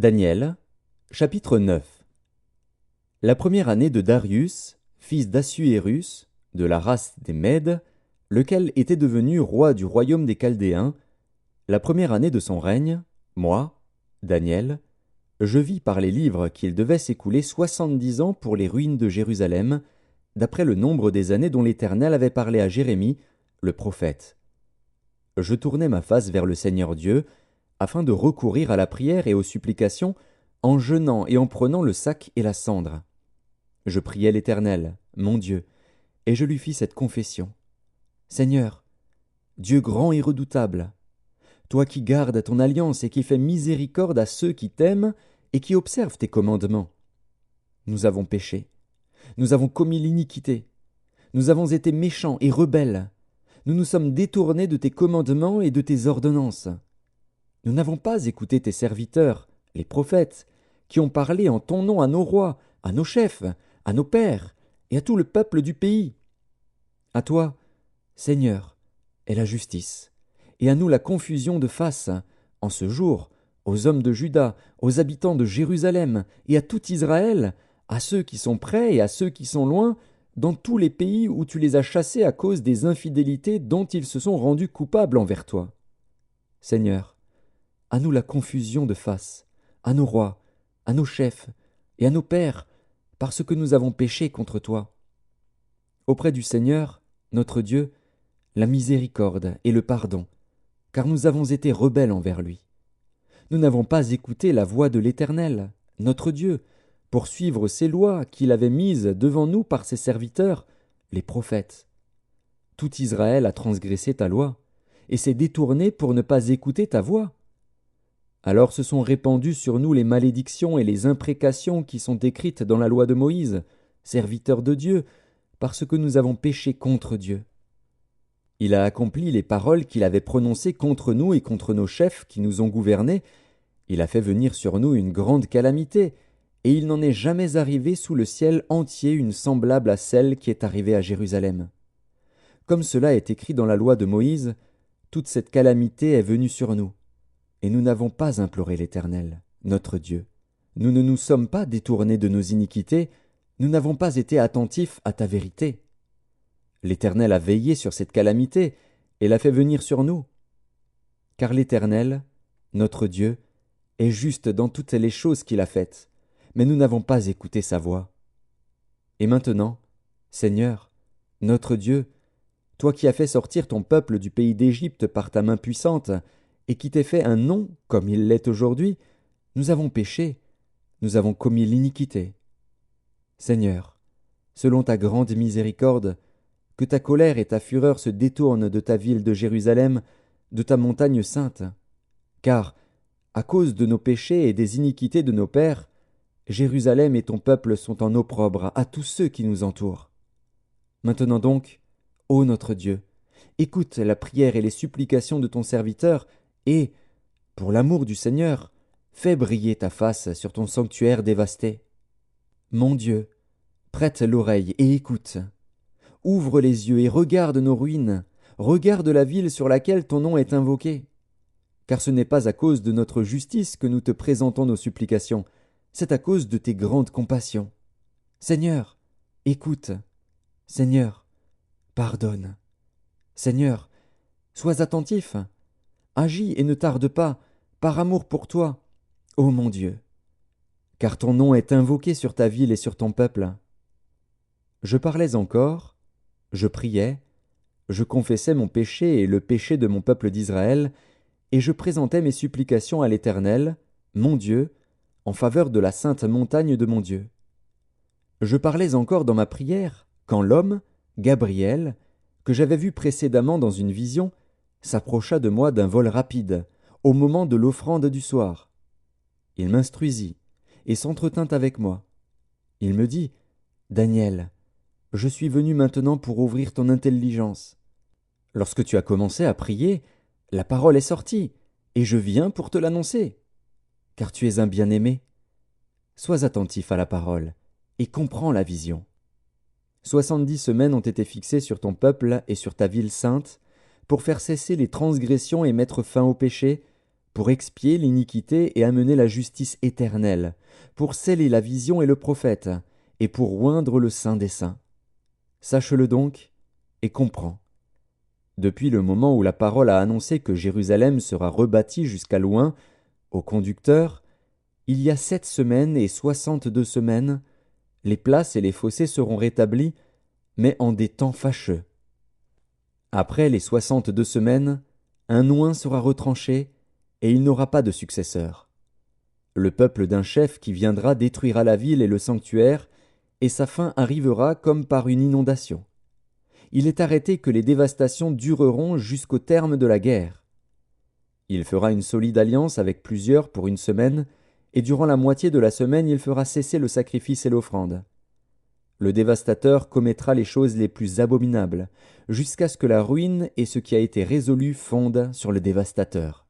Daniel, chapitre 9. La première année de Darius, fils d'Assuérus, de la race des Mèdes, lequel était devenu roi du royaume des Chaldéens, la première année de son règne, moi, Daniel, je vis par les livres qu'il devait s'écouler 70 ans pour les ruines de Jérusalem, d'après le nombre des années dont l'Éternel avait parlé à Jérémie, le prophète. Je tournai ma face vers le Seigneur Dieu, afin de recourir à la prière et aux supplications, en jeûnant et en prenant le sac et la cendre. Je priai l'Éternel, mon Dieu, et je lui fis cette confession. Seigneur, Dieu grand et redoutable, toi qui gardes ton alliance et qui fais miséricorde à ceux qui t'aiment et qui observent tes commandements. Nous avons péché, nous avons commis l'iniquité, nous avons été méchants et rebelles, nous nous sommes détournés de tes commandements et de tes ordonnances. Nous n'avons pas écouté tes serviteurs, les prophètes, qui ont parlé en ton nom à nos rois, à nos chefs, à nos pères, et à tout le peuple du pays. À toi, Seigneur, est la justice, et à nous la confusion de face, en ce jour, aux hommes de Juda, aux habitants de Jérusalem, et à tout Israël, à ceux qui sont près et à ceux qui sont loin, dans tous les pays où tu les as chassés à cause des infidélités dont ils se sont rendus coupables envers toi. Seigneur, à nous la confusion de face, à nos rois, à nos chefs et à nos pères, parce que nous avons péché contre toi. Auprès du Seigneur, notre Dieu, la miséricorde et le pardon, car nous avons été rebelles envers lui. Nous n'avons pas écouté la voix de l'Éternel, notre Dieu, pour suivre ses lois qu'il avait mises devant nous par ses serviteurs, les prophètes. Tout Israël a transgressé ta loi, et s'est détourné pour ne pas écouter ta voix. Alors se sont répandues sur nous les malédictions et les imprécations qui sont écrites dans la loi de Moïse, serviteur de Dieu, parce que nous avons péché contre Dieu. Il a accompli les paroles qu'il avait prononcées contre nous et contre nos chefs qui nous ont gouvernés. Il a fait venir sur nous une grande calamité, et il n'en est jamais arrivé sous le ciel entier une semblable à celle qui est arrivée à Jérusalem. Comme cela est écrit dans la loi de Moïse, toute cette calamité est venue sur nous. Et nous n'avons pas imploré l'Éternel, notre Dieu. Nous ne nous sommes pas détournés de nos iniquités, nous n'avons pas été attentifs à ta vérité. L'Éternel a veillé sur cette calamité et l'a fait venir sur nous. Car l'Éternel, notre Dieu, est juste dans toutes les choses qu'il a faites, mais nous n'avons pas écouté sa voix. Et maintenant, Seigneur, notre Dieu, toi qui as fait sortir ton peuple du pays d'Égypte par ta main puissante, et qui t'ait fait un nom comme il l'est aujourd'hui, nous avons péché, nous avons commis l'iniquité. Seigneur, selon ta grande miséricorde, que ta colère et ta fureur se détournent de ta ville de Jérusalem, de ta montagne sainte, car, à cause de nos péchés et des iniquités de nos pères, Jérusalem et ton peuple sont en opprobre à tous ceux qui nous entourent. Maintenant donc, ô notre Dieu, écoute la prière et les supplications de ton serviteur, et, pour l'amour du Seigneur, fais briller ta face sur ton sanctuaire dévasté. Mon Dieu, prête l'oreille et écoute. Ouvre les yeux et regarde nos ruines, regarde la ville sur laquelle ton nom est invoqué. Car ce n'est pas à cause de notre justice que nous te présentons nos supplications, c'est à cause de tes grandes compassions. Seigneur, écoute. Seigneur, pardonne. Seigneur, sois attentif. Agis et ne tarde pas, par amour pour toi, ô mon Dieu. Car ton nom est invoqué sur ta ville et sur ton peuple. Je parlais encore, je priais, je confessais mon péché et le péché de mon peuple d'Israël, et je présentais mes supplications à l'Éternel, mon Dieu, en faveur de la sainte montagne de mon Dieu. Je parlais encore dans ma prière, quand l'homme, Gabriel, que j'avais vu précédemment dans une vision, s'approcha de moi d'un vol rapide, au moment de l'offrande du soir. Il m'instruisit et s'entretint avec moi. Il me dit, « Daniel, je suis venu maintenant pour ouvrir ton intelligence. Lorsque tu as commencé à prier, la parole est sortie, et je viens pour te l'annoncer. Car tu es un bien-aimé. Sois attentif à la parole, et comprends la vision. 70 semaines ont été fixées sur ton peuple et sur ta ville sainte, pour faire cesser les transgressions et mettre fin au péché, pour expier l'iniquité et amener la justice éternelle, pour sceller la vision et le prophète, et pour oindre le Saint des saints. Sache-le donc, et comprends. Depuis le moment où la parole a annoncé que Jérusalem sera rebâtie jusqu'à loin, au conducteur, il y a 7 semaines et 62 semaines, les places et les fossés seront rétablis, mais en des temps fâcheux. Après les 62 semaines, un oint sera retranché, et il n'aura pas de successeur. Le peuple d'un chef qui viendra détruira la ville et le sanctuaire, et sa fin arrivera comme par une inondation. Il est arrêté que les dévastations dureront jusqu'au terme de la guerre. Il fera une solide alliance avec plusieurs pour 1 semaine, et durant la moitié de la semaine il fera cesser le sacrifice et l'offrande. Le dévastateur commettra les choses les plus abominables, jusqu'à ce que la ruine et ce qui a été résolu fondent sur le dévastateur.